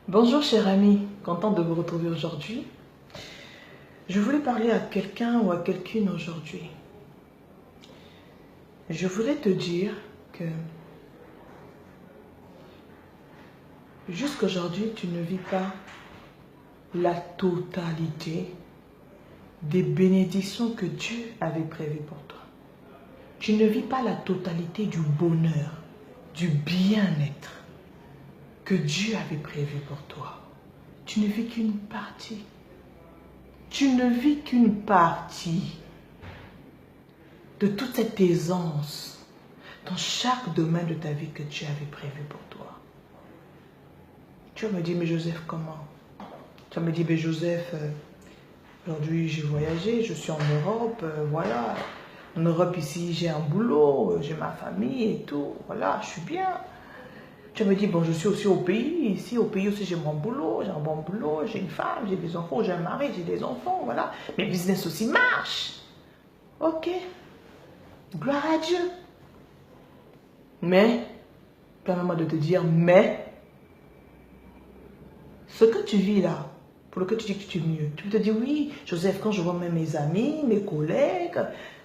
Bonjour cher ami, content de vous retrouver aujourd'hui. Je voulais parler à quelqu'un ou à quelqu'une aujourd'hui. Je voulais te dire que jusqu'aujourd'hui, tu ne vis pas la totalité des bénédictions que Dieu avait prévues pour toi. Tu ne vis pas la totalité du bonheur, du bien-être que Dieu avait prévu pour toi. Tu ne vis qu'une partie. Tu ne vis qu'une partie de toute cette aisance dans chaque domaine de ta vie que Dieu avait prévu pour toi. Tu vas me dire, mais Joseph, comment? Tu vas me dire, mais Joseph, aujourd'hui j'ai voyagé, je suis en Europe, voilà. En Europe ici, j'ai un boulot, j'ai ma famille et tout, voilà, je suis bien. Tu vas me dire, bon, je suis aussi au pays, ici au pays aussi j'ai mon boulot, j'ai un bon boulot, j'ai une femme, j'ai des enfants, j'ai un mari, j'ai des enfants, voilà. Mes business aussi marchent. Ok, gloire à Dieu. Mais, permets-moi de te dire, mais, ce que tu vis là, pour lequel tu dis que tu es mieux, tu peux te dire, oui, Joseph, quand je vois même mes amis, mes collègues,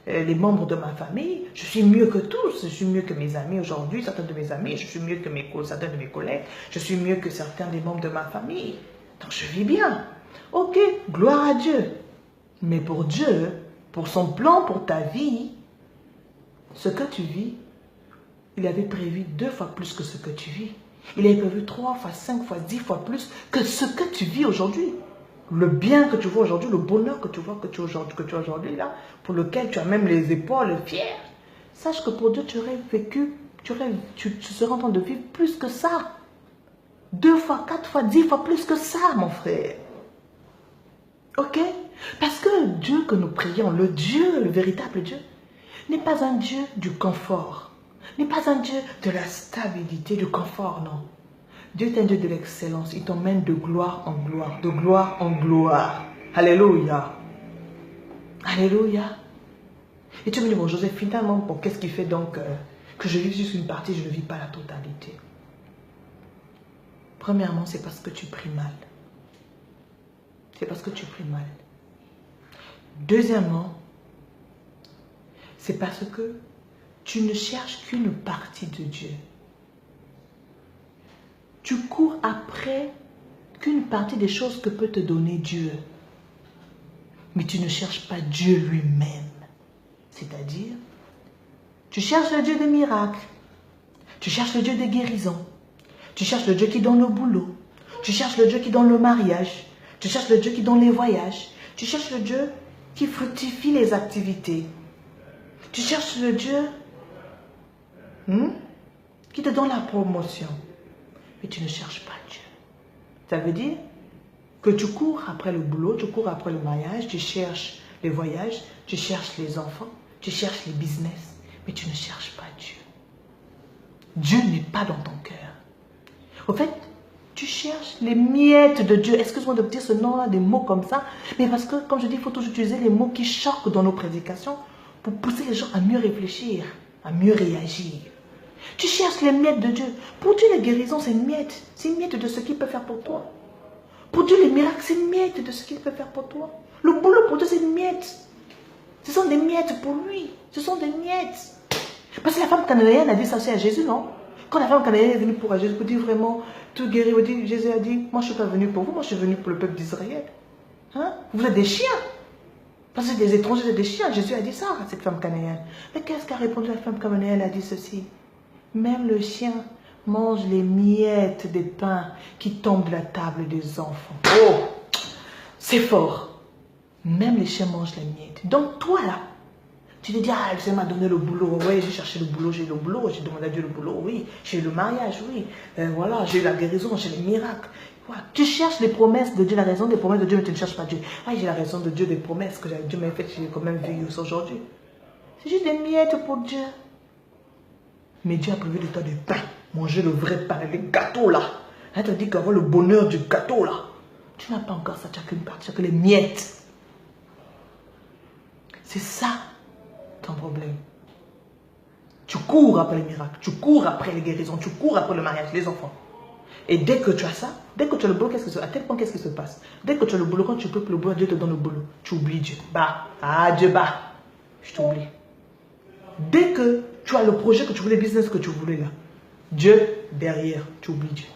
les membres de ma famille, je suis mieux que tous, je suis mieux que mes amis aujourd'hui, certains de mes amis, je suis mieux que certains de mes collègues, je suis mieux que certains des membres de ma famille. Donc je vis bien. Ok, gloire à Dieu. Mais pour Dieu, pour son plan pour ta vie, ce que tu vis, il avait prévu 2 fois plus que ce que tu vis. Il avait prévu 3 fois, 5 fois, 10 fois plus que ce que tu vis aujourd'hui. Le bien que tu vois aujourd'hui, le bonheur que tu vois que tu as aujourd'hui là, pour lequel tu as même les épaules fières. Sache que pour Dieu, tu aurais vécu, tu serais en train de vivre plus que ça. 2 fois, 4 fois, 10 fois plus que ça, mon frère. Ok? Parce que Dieu que nous prions, le Dieu, le véritable Dieu, n'est pas un Dieu du confort. N'est pas un Dieu de la stabilité, du confort, non. Dieu est un Dieu de l'excellence. Il t'emmène de gloire en gloire, de gloire en gloire. Alléluia. Alléluia. Et tu me dis, bon Joseph, finalement, bon, qu'est-ce qui fait donc que je vis juste une partie, je ne vis pas la totalité? Premièrement, c'est parce que tu pries mal. C'est parce que tu pries mal. Deuxièmement, c'est parce que tu ne cherches qu'une partie de Dieu. Tu cours après qu'une partie des choses que peut te donner Dieu. Mais tu ne cherches pas Dieu lui-même. C'est-à-dire, tu cherches le Dieu des miracles. Tu cherches le Dieu des guérisons. Tu cherches le Dieu qui donne le boulot. Tu cherches le Dieu qui donne le mariage. Tu cherches le Dieu qui donne les voyages. Tu cherches le Dieu qui fructifie les activités. Tu cherches le Dieu qui te donne la promotion. Mais tu ne cherches pas Dieu. Ça veut dire que tu cours après le boulot, tu cours après le mariage, tu cherches les voyages, tu cherches les enfants, tu cherches les business, mais tu ne cherches pas Dieu. Dieu n'est pas dans ton cœur. Au fait, tu cherches les miettes de Dieu. Excuse-moi de dire ce nom-là, des mots comme ça, mais parce que, comme je dis, il faut toujours utiliser les mots qui choquent dans nos prédications pour pousser les gens à mieux réfléchir, à mieux réagir. Tu cherches les miettes de Dieu. Pour Dieu, les guérisons, c'est une miette. C'est une miette de ce qu'il peut faire pour toi. Pour Dieu, les miracles, c'est une miette de ce qu'il peut faire pour toi. Le boulot, pour Dieu, c'est une miette. Ce sont des miettes pour lui. Ce sont des miettes. Parce que la femme cananéenne a dit ça aussi à Jésus, non? Quand la femme cananéenne est venue pour Jésus, pour dire vraiment, tout guérir, Jésus a dit, moi je ne suis pas venu pour vous, moi je suis venu pour le peuple d'Israël. Hein? Vous êtes des chiens. Parce que des étrangers, vous êtes des chiens. Jésus a dit ça à cette femme cananéenne. Mais qu'est-ce qu'a répondu la femme cananéenne? Elle a dit ceci. Même le chien mange les miettes des pains qui tombent de la table des enfants. Oh, c'est fort. Même les chiens mangent les miettes. Donc toi là, tu te dis, ah, le Seigneur m'a donné le boulot. Oui, j'ai cherché le boulot, j'ai demandé à Dieu le boulot, oui. J'ai eu le mariage, oui. Voilà, j'ai eu la guérison, j'ai les miracles. Voilà. Tu cherches les promesses de Dieu, la raison des promesses de Dieu, mais tu ne cherches pas Dieu. Ah, j'ai la raison de Dieu, des promesses que Dieu m'a faites, j'ai quand même vécu aujourd'hui. C'est juste des miettes pour Dieu. Mais Dieu a prévu de toi du pain. Manger le vrai pain, les gâteaux là. Elle te dit qu'avoir le bonheur du gâteau là. Tu n'as pas encore ça, tu n'as qu'une partie, tu n'as que les miettes. C'est ça ton problème. Tu cours après les miracles, tu cours après les guérisons, tu cours après le mariage, les enfants. Et dès que tu as ça, dès que tu as le boulot, à tel point, qu'est-ce qui se passe? Dès que tu as le boulot, quand tu peux le boulot, Dieu te donne le boulot. Tu oublies Dieu. Bah, ah Dieu, bah, je t'oublie. Dès que tu as le projet que tu voulais, le business que tu voulais là, Dieu derrière, tu oublies Dieu.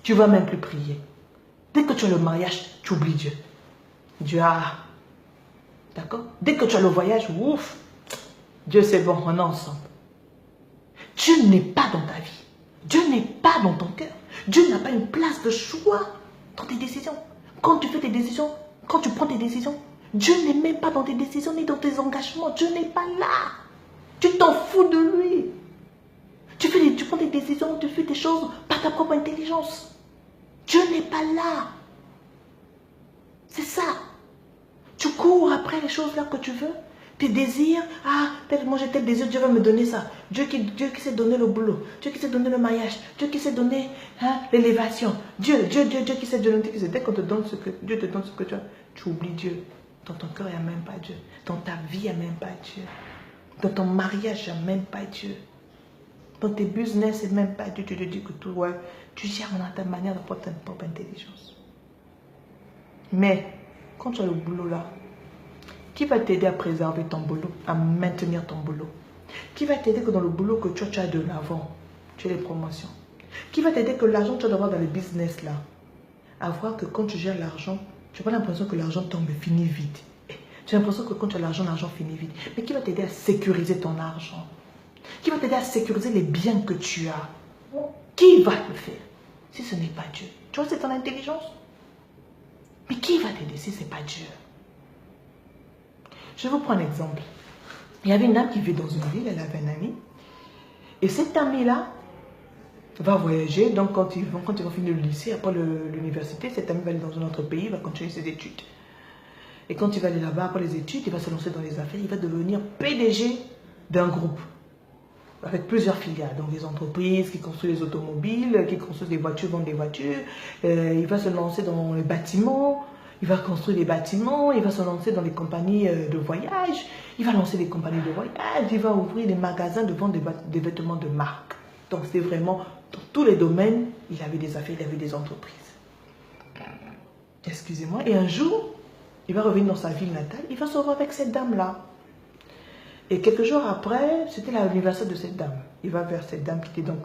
Tu ne vas même plus prier. Dès que tu as le mariage, tu oublies Dieu. Dieu, ah, d'accord? Dès que tu as le voyage, ouf, Dieu c'est bon, on est ensemble. Dieu n'est pas dans ta vie. Dieu n'est pas dans ton cœur. Dieu n'a pas une place de choix dans tes décisions. Quand tu fais tes décisions, quand tu prends tes décisions, Dieu n'est même pas dans tes décisions ni dans tes engagements. Dieu n'est pas là. Tu t'en fous de lui. Tu prends des décisions, tu fais des choses par ta propre intelligence. Dieu n'est pas là. C'est ça. Tu cours après les choses là que tu veux. Tes désirs, ah, moi j'ai tel désir, Dieu va me donner ça. Dieu qui sait donner le boulot, Dieu qui sait donner le mariage, Dieu qui sait donner l'élévation. Dieu qui sait donner, dès qu'on te donne ce que Dieu te donne ce que tu as, tu oublies Dieu. Dans ton cœur, il n'y a même pas Dieu. Dans ta vie, il n'y a même pas Dieu. Dans ton mariage, il n'y a même pas Dieu. Dans tes business, il n'y a même pas Dieu. Tu te dis que tout, ouais, tu gères dans ta manière de prendre ta propre intelligence. Mais, quand tu as le boulot là, qui va t'aider à préserver ton boulot, à maintenir ton boulot? Qui va t'aider que dans le boulot que tu as de l'avant, tu as les promotions? Qui va t'aider que l'argent que tu vas avoir dans le business là, à voir que quand tu gères l'argent, tu n'as pas l'impression que l'argent tombe et finit vite. Tu as l'impression que quand tu as l'argent finit vite. Mais qui va t'aider à sécuriser ton argent? Qui va t'aider à sécuriser les biens que tu as? Qui va le faire si ce n'est pas Dieu? Tu vois, c'est ton intelligence. Mais qui va t'aider si ce n'est pas Dieu? Je vous prends un exemple. Il y avait une dame qui vit dans une ville, elle avait un ami. Et cet ami-là va voyager. Donc, quand ils vont finir le lycée, après l'université, cet ami va aller dans un autre pays, il va continuer ses études. Et quand il va aller là-bas, après les études, il va se lancer dans les affaires. Il va devenir PDG d'un groupe. Avec plusieurs filiales. Donc, des entreprises qui construisent les automobiles, qui construisent des voitures, vendent des voitures. Il va se lancer dans les bâtiments. Il va construire des bâtiments, il va se lancer dans les compagnies de voyage, il va lancer des compagnies de voyage, il va ouvrir des magasins de vente des vêtements de marque. Donc c'est vraiment, dans tous les domaines, il avait des affaires, il avait des entreprises. Excusez-moi. Et un jour, il va revenir dans sa ville natale, il va se revoir avec cette dame-là. Et quelques jours après, c'était l'anniversaire de cette dame. Il va vers cette dame qui était donc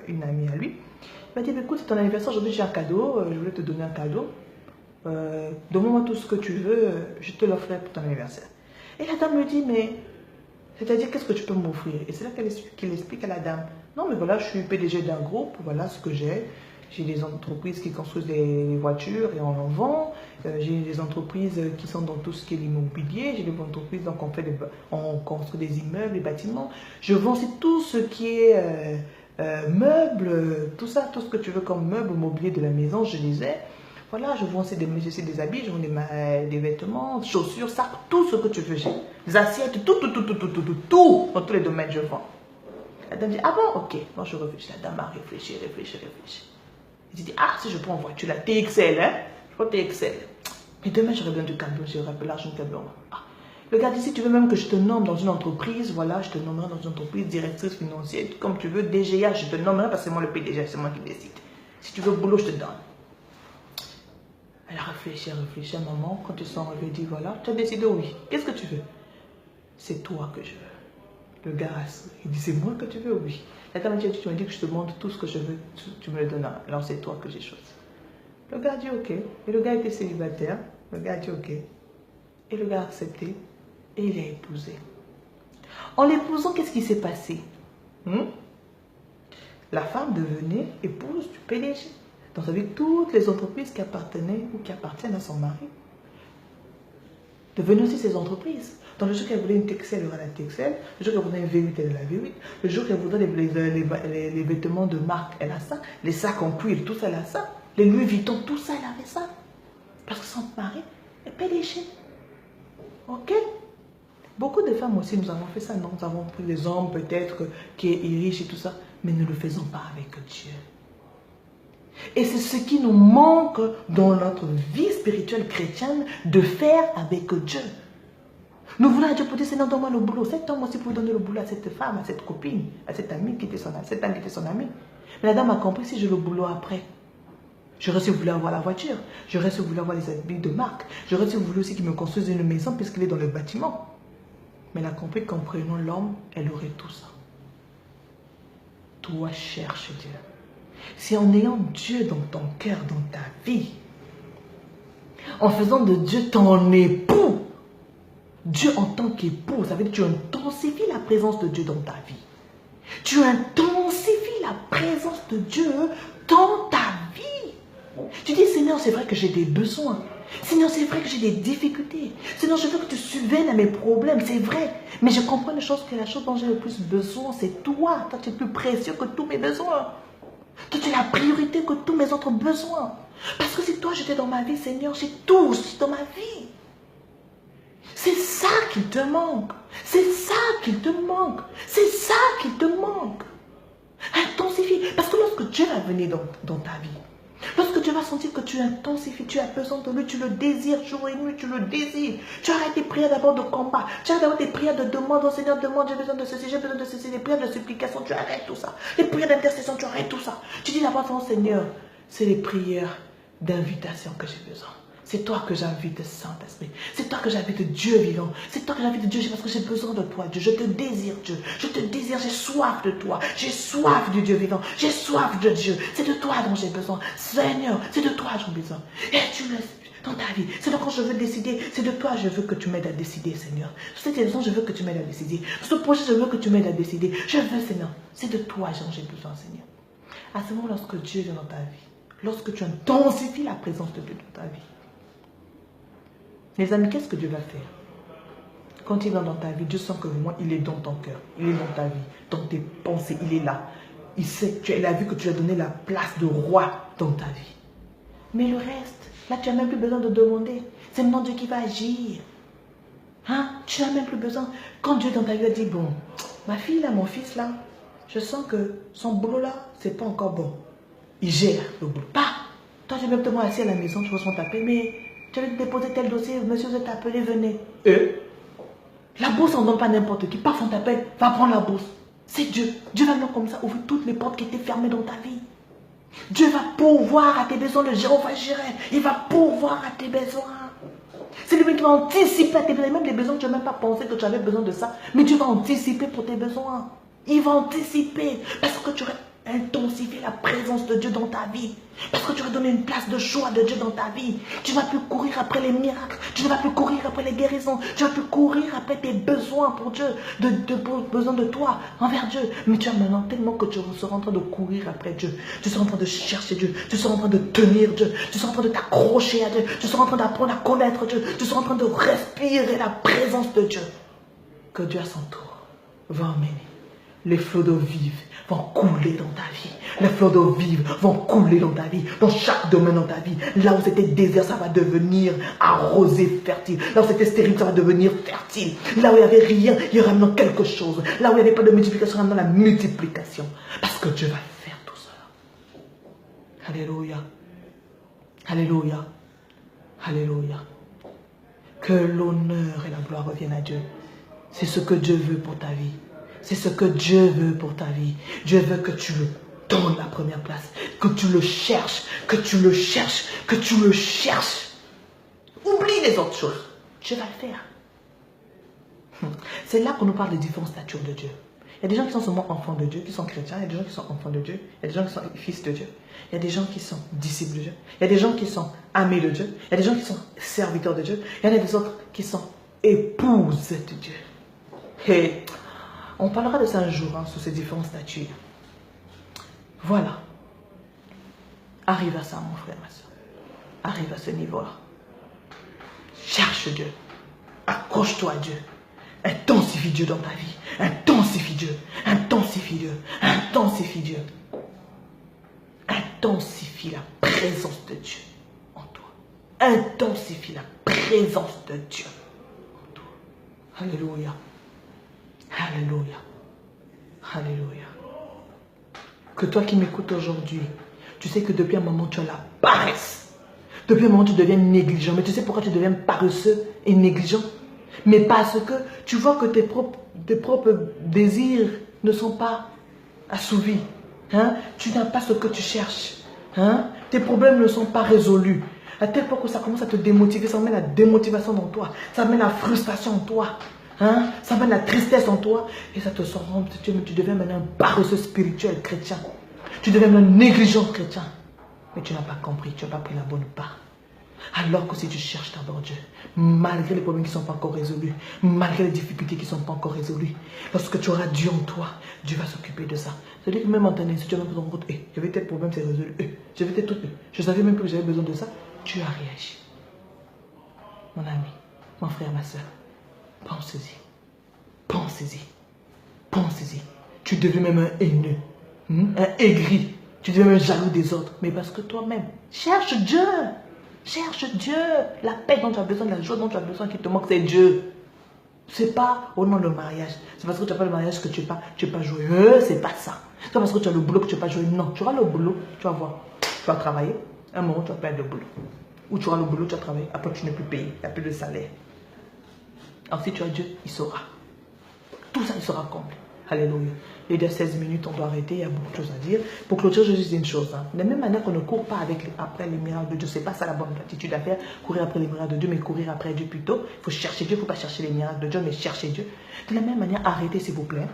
une amie à lui. Il va dire, écoute, c'est ton anniversaire, aujourd'hui j'ai un cadeau, je voulais te donner un cadeau. Donne-moi tout ce que tu veux, je te l'offrirai pour ton anniversaire. Et la dame me dit, mais, c'est-à-dire, qu'est-ce que tu peux m'offrir? Et c'est là qu'il explique à la dame, non, mais voilà, je suis PDG d'un groupe, voilà ce que j'ai. J'ai des entreprises qui construisent des voitures et on en vend. J'ai des entreprises qui sont dans tout ce qui est l'immobilier. J'ai des entreprises, donc on construit des immeubles, des bâtiments. Je vends aussi tout ce qui est meubles, tout ça, tout ce que tu veux comme meubles, mobilier de la maison, je les ai. Voilà, je vends aussi des habits, je vends des vêtements, chaussures, sacs, tout ce que tu veux. J'ai des assiettes, tout, dans tous les domaines, je vends. La dame dit, ah bon, ok. Moi, je réfléchis. La dame a réfléchi. Elle dit, ah, si je prends en voiture, la TXL, hein, je prends TXL. Mais demain, j'aurai besoin du camion, j'aurai l'argent du camion. Ah. Le gars dit, si tu veux même que je te nomme dans une entreprise, voilà, je te nommerai dans une entreprise, directrice financière, comme tu veux, DGA, je te nommerai parce que c'est moi le PDG, c'est moi qui décide. Si tu veux boulot, je te donne. Elle a réfléchi, maman, quand ils sont arrivés, dit, voilà, tu as décidé, oui. Qu'est-ce que tu veux? C'est toi que je veux. Le gars, il dit, c'est moi que tu veux, oui. La dame dit, tu m'as dit que je te demande tout ce que je veux, tu me le donneras. Alors c'est toi que j'ai choisi. Le gars a dit, ok. Et le gars était célibataire. Le gars a dit, ok. Et le gars a accepté. Et il a épousé. En l'épousant, qu'est-ce qui s'est passé? La femme devenait épouse du PDG. Donc, avec toutes les entreprises qui appartenaient ou qui appartiennent à son mari, devenaient aussi ses entreprises. Donc, le jour qu'elle voulait une TXL, elle aura la TXL. Le jour qu'elle voulait une V8, elle a la V8. Le jour qu'elle voudrait les vêtements de marque, elle a ça. Les sacs en cuir, tout ça, elle a ça. Les Louis Vuitton, tout ça, elle avait ça. Parce que son mari est PDG. Ok? Beaucoup de femmes aussi, nous avons fait ça. Nous avons pris des hommes peut-être qui est riche et tout ça. Mais ne le faisons pas avec Dieu. Et c'est ce qui nous manque dans notre vie spirituelle chrétienne de faire avec Dieu. Nous voulons à Dieu pour dire, Seigneur, donne-moi le boulot. Cet homme aussi pouvait donner le boulot à cette femme, à cette copine, à cette amie qui était son amie. Mais la dame a compris, si j'ai le boulot après, J'aurais aussi voulu avoir la voiture. J'aurais aussi voulu avoir les habits de marque. J'aurais aussi voulu aussi qu'il me construise une maison puisqu'il est dans le bâtiment. Mais elle a compris qu'en prenant l'homme, elle aurait tout ça. Toi, cherche Dieu. C'est en ayant Dieu dans ton cœur, dans ta vie, en faisant de Dieu ton époux, Dieu en tant qu'époux, ça veut dire que tu intensifies la présence de Dieu dans ta vie. Tu intensifies la présence de Dieu dans ta vie. Tu dis, Seigneur, c'est vrai que j'ai des besoins. Seigneur, c'est vrai que j'ai des difficultés. Seigneur, je veux que tu subviennes à mes problèmes, c'est vrai. Mais je comprends une chose, que la chose dont j'ai le plus besoin, c'est toi. Toi, tu es plus précieux que tous mes besoins. Toi, tu es la priorité que tous mes autres besoins. Parce que si toi, j'étais dans ma vie, Seigneur, j'ai tout dans ma vie. C'est ça qu'il te manque. C'est ça qu'il te manque. C'est ça qu'il te manque. Intensifie. Parce que lorsque Dieu va venir dans ta vie, lorsque tu vas sentir que tu intensifies, tu as besoin de lui, tu le désires jour et nuit, tu le désires. Tu arrêtes tes prières d'abord de combat. Tu arrêtes d'abord tes prières de demande. Oh Seigneur, demande, j'ai besoin de ceci, j'ai besoin de ceci. Les prières de supplication, tu arrêtes tout ça. Les prières d'intercession, tu arrêtes tout ça. Tu dis d'abord, oh Seigneur, c'est les prières d'invitation que j'ai besoin. C'est toi que j'invite, Saint-Esprit. C'est toi que j'invite, Dieu vivant. C'est toi que j'invite, Dieu, parce que j'ai besoin de toi, Dieu. Je te désire, Dieu. Je te désire, j'ai soif de toi. J'ai soif du Dieu vivant. J'ai soif de Dieu. C'est de toi dont j'ai besoin. Seigneur, c'est de toi dont j'ai besoin. Et tu le dans ta vie. C'est donc quand je veux décider, c'est de toi je veux que tu m'aides à décider, Seigneur. Sur cette raison, je veux que tu m'aides à décider. Sur ce projet, je veux que tu m'aides à décider. Je veux, Seigneur. C'est de toi dont j'ai besoin, Seigneur. À ce moment, lorsque Dieu vient dans ta vie, lorsque tu intensifies la présence de Dieu dans ta vie, les amis, qu'est-ce que Dieu va faire? Quand il vient dans ta vie, Dieu sent que vraiment, il est dans ton cœur. Il est dans ta vie, dans tes pensées, il est là. Il sait, il a vu que tu as donné la place de roi dans ta vie. Mais le reste, là, tu n'as même plus besoin de demander. C'est maintenant Dieu qui va agir. Hein? Tu n'as même plus besoin. Quand Dieu dans ta vie a dit, bon, ma fille là, mon fils là, je sens que son boulot là, c'est pas encore bon. Il gère le boulot. Pas. Toi, tu es même te assis à la maison, tu reçois t'appeler, mais tu vas déposer tel dossier, monsieur, vous êtes appelé, venez. La bourse, on ne donne pas n'importe qui. Parfois, on t'appelle, va prendre la bourse. C'est Dieu. Dieu va venir comme ça ouvrir toutes les portes qui étaient fermées dans ta vie. Dieu va pourvoir à tes besoins, le Jéhovah Jireh. Il va pourvoir à tes besoins. C'est lui qui va anticiper à tes besoins, même des besoins que tu n'as même pas pensé que tu avais besoin de ça. Mais Dieu va anticiper pour tes besoins. Il va anticiper parce que tu aurais intensifié la présence de Dieu dans ta vie. Parce que tu aurais donné une place de choix de Dieu dans ta vie. Tu ne vas plus courir après les miracles. Tu ne vas plus courir après les guérisons. Tu vas plus courir après tes besoins pour Dieu. Besoin de toi envers Dieu. Mais tu as maintenant tellement que tu seras en train de courir après Dieu. Tu seras en train de chercher Dieu. Tu seras en train de tenir Dieu. Tu seras en train de t'accrocher à Dieu. Tu seras en train d'apprendre à connaître Dieu. Tu seras en train de respirer la présence de Dieu. Que Dieu à son tour va emmener. Les flots d'eau vive vont couler dans ta vie. Les flots d'eau vive vont couler dans ta vie. Dans chaque domaine dans ta vie. Là où c'était désert, ça va devenir arrosé, fertile. Là où c'était stérile, ça va devenir fertile. Là où il n'y avait rien, il y aura maintenant quelque chose. Là où il n'y avait pas de multiplication, il y aura maintenant la multiplication. Parce que Dieu va faire tout cela. Alléluia. Alléluia. Alléluia. Que l'honneur et la gloire reviennent à Dieu. C'est ce que Dieu veut pour ta vie. C'est ce que Dieu veut pour ta vie. Dieu veut que tu le donnes la première place. Que tu le cherches. Que tu le cherches. Que tu le cherches. Oublie les autres choses. Dieu va le faire. C'est là qu'on nous parle des différentes natures de Dieu. Il y a des gens qui sont seulement enfants de Dieu, qui sont chrétiens. Il y a des gens qui sont enfants de Dieu. Il y a des gens qui sont fils de Dieu. Il y a des gens qui sont disciples de Dieu. Il y a des gens qui sont amis de Dieu. Il y a des gens qui sont serviteurs de Dieu. Il y en a des autres qui sont épouses de Dieu. Et on parlera de ça un jour, sur ces différentes statuts. Voilà. Arrive à ça, mon frère, ma soeur. Arrive à ce niveau-là. Cherche Dieu. Accroche-toi à Dieu. Intensifie Dieu dans ta vie. Intensifie Dieu. Intensifie Dieu. Intensifie Dieu. Intensifie la présence de Dieu en toi. Intensifie la présence de Dieu en toi. Alléluia. Alléluia. Alléluia. Que toi qui m'écoutes aujourd'hui, tu sais que depuis un moment tu as la paresse. Depuis un moment tu deviens négligent. Mais tu sais pourquoi tu deviens paresseux et négligent? Mais parce que tu vois que tes propres désirs ne sont pas assouvis. Hein? Tu n'as pas ce que tu cherches. Hein? Tes problèmes ne sont pas résolus. À tel point que ça commence à te démotiver, ça met la démotivation dans toi, ça met la frustration en toi, hein? Ça met la tristesse en toi et ça te sort. Tu deviens maintenant un paresseux spirituel chrétien. Tu deviens un négligent chrétien. Mais tu n'as pas compris, tu n'as pas pris la bonne part. Alors que si tu cherches d'abord Dieu, malgré les problèmes qui ne sont pas encore résolus, malgré les difficultés qui ne sont pas encore résolues, lorsque tu auras Dieu en toi, Dieu va s'occuper de ça. C'est-à-dire que même en t'année, si tu as même besoin de compte, j'avais tel problème, c'est résolu. J'avais tel truc, je savais même plus que j'avais besoin de ça. Tu as réagi. Mon ami, mon frère, ma soeur, pensez-y. Pensez-y. Pensez-y. Tu deviens même un haineux, un aigri. Tu deviens même jaloux des autres. Mais parce que toi-même, cherche Dieu. Cherche Dieu. La paix dont tu as besoin, la joie dont tu as besoin qui te manque, c'est Dieu. C'est pas au nom du mariage. C'est parce que tu n'as pas le mariage que tu n'es pas joyeux. C'est pas ça. C'est pas parce que tu as le boulot que tu n'es pas joyeux. Non, tu auras le boulot, tu vas voir. Tu vas travailler. Un moment, tu vas perdre le boulot. Ou tu auras le boulot, tu vas travailler. Après, tu n'es plus payé. Il n'y a plus de salaire. Alors, si tu as Dieu, il saura. Tout ça, il sera complet. Alléluia. Il y a déjà 16 minutes, on doit arrêter, il y a beaucoup de choses à dire. Pour clôturer, je dis une chose. De la même manière qu'on ne court pas après les miracles de Dieu, c'est pas ça la bonne attitude à faire, courir après les miracles de Dieu, mais courir après Dieu plutôt. Il faut chercher Dieu, il ne faut pas chercher les miracles de Dieu, mais chercher Dieu. De la même manière, arrêtez s'il vous plaît,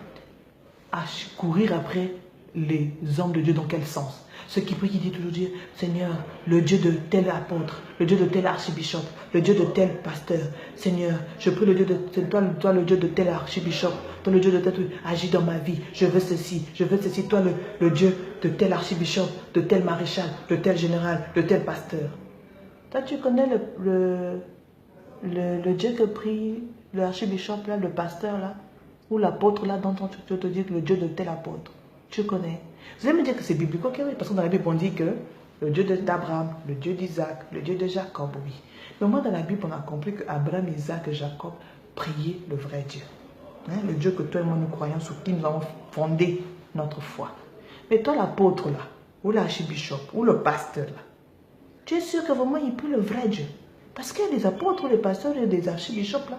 à courir après les hommes de Dieu dans quel sens? Ceux qui prient, qui disent toujours dire, Seigneur, le Dieu de tel apôtre, le Dieu de tel archibishop, le Dieu de tel pasteur, Seigneur, je prie le Dieu de toi le Dieu de tel archibishop, toi le Dieu de tel truc, agis dans ma vie, je veux ceci, toi le Dieu de tel archibishop, de tel maréchal, de tel général, de tel pasteur. Toi tu connais le Dieu que prie l'archibishop là, le pasteur là, ou l'apôtre là, dont tu te dis que le Dieu de tel apôtre. Tu connais. Vous allez me dire que c'est biblique, ok, oui, parce que dans la Bible, on dit que le Dieu d'Abraham, le Dieu d'Isaac, le Dieu de Jacob, oui. Mais moi, dans la Bible, on a compris que Abraham, Isaac et Jacob priaient le vrai Dieu. Hein, le Dieu que toi et moi nous croyons, sur qui nous avons fondé notre foi. Mais toi, l'apôtre là, ou l'archibishop, ou le pasteur là, tu es sûr que vraiment il prie le vrai Dieu. Parce qu'il y a des apôtres ou des pasteurs et des archibishops là,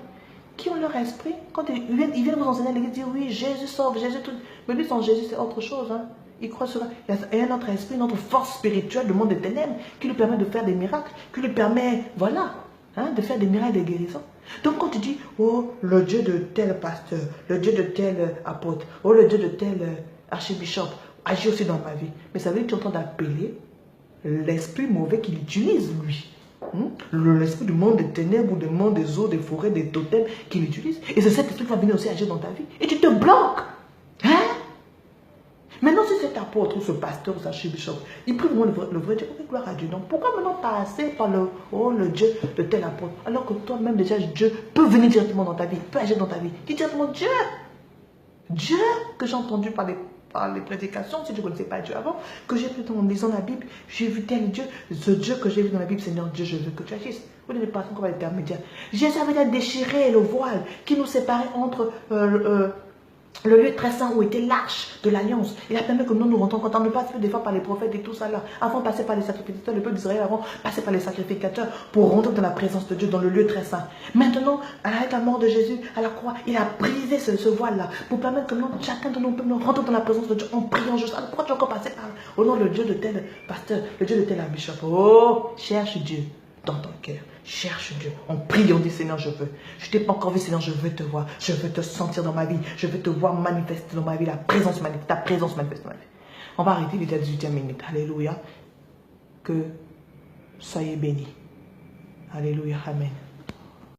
qui ont leur esprit, quand ils viennent vous enseigner à l'église, dire oui, Jésus sauve, Jésus tout. Mais lui, sans Jésus, c'est autre chose. Hein. Il croit sur il y a un autre esprit, notre force spirituelle, le monde des ténèbres, qui lui permet de faire des miracles, qui lui permet, voilà, hein, de faire des miracles et des guérisons. Donc quand tu dis, oh, le Dieu de tel pasteur, le Dieu de tel apôtre, oh, le Dieu de tel archibishop, agit aussi dans ma vie. Mais ça veut dire que tu es en train d'appeler l'esprit mauvais qu'il utilise, lui. L'esprit du monde des ténèbres ou du monde des eaux, des forêts, des totems qu'il utilise. Et c'est cet esprit qui va venir aussi agir dans ta vie. Et tu te bloques. Hein? Maintenant, si cet apôtre ou ce pasteur ou ce archibishop, il prie vraiment le vrai Dieu, ok, gloire à Dieu. Donc, pourquoi maintenant passer par le Dieu de tel apôtre, alors que toi-même déjà, Dieu peut venir directement dans ta vie, peut agir dans ta vie. Dis directement Dieu. Dieu que j'ai entendu par les prédications, si tu ne connaissais pas Dieu avant, que j'ai vu en lisant la Bible, j'ai vu tel Dieu, ce Dieu que j'ai vu dans la Bible, Seigneur Dieu, je veux que tu agisses. Vous n'êtes pas encore l'intermédiaire. Jésus avait déchiré le voile qui nous séparait entre le lieu très saint où était l'arche de l'alliance. Il a permis que nous rentrons quand on ne passe plus des fois par les prophètes et tout ça là. Avant de passer par les sacrificateurs, le peuple d'Israël avant passer par les sacrificateurs pour rentrer dans la présence de Dieu, dans le lieu très saint. Maintenant, avec la mort de Jésus à la croix, il a brisé ce voile là pour permettre que nous, chacun de nous peut rentrer dans la présence de Dieu en priant juste. Alors pourquoi tu as encore passé par au nom de Dieu de tel pasteur, le Dieu de tel bishop? Oh, cherche Dieu dans ton cœur. Cherche Dieu. On prie, on dit Seigneur, je veux. Je ne t'ai pas encore vu, Seigneur, je veux te voir. Je veux te sentir dans ma vie. Je veux te voir manifester dans ma vie. Ta présence manifeste dans ma vie. On va arrêter, il est à 18e minute. Alléluia. Que soyez bénis. Alléluia. Amen.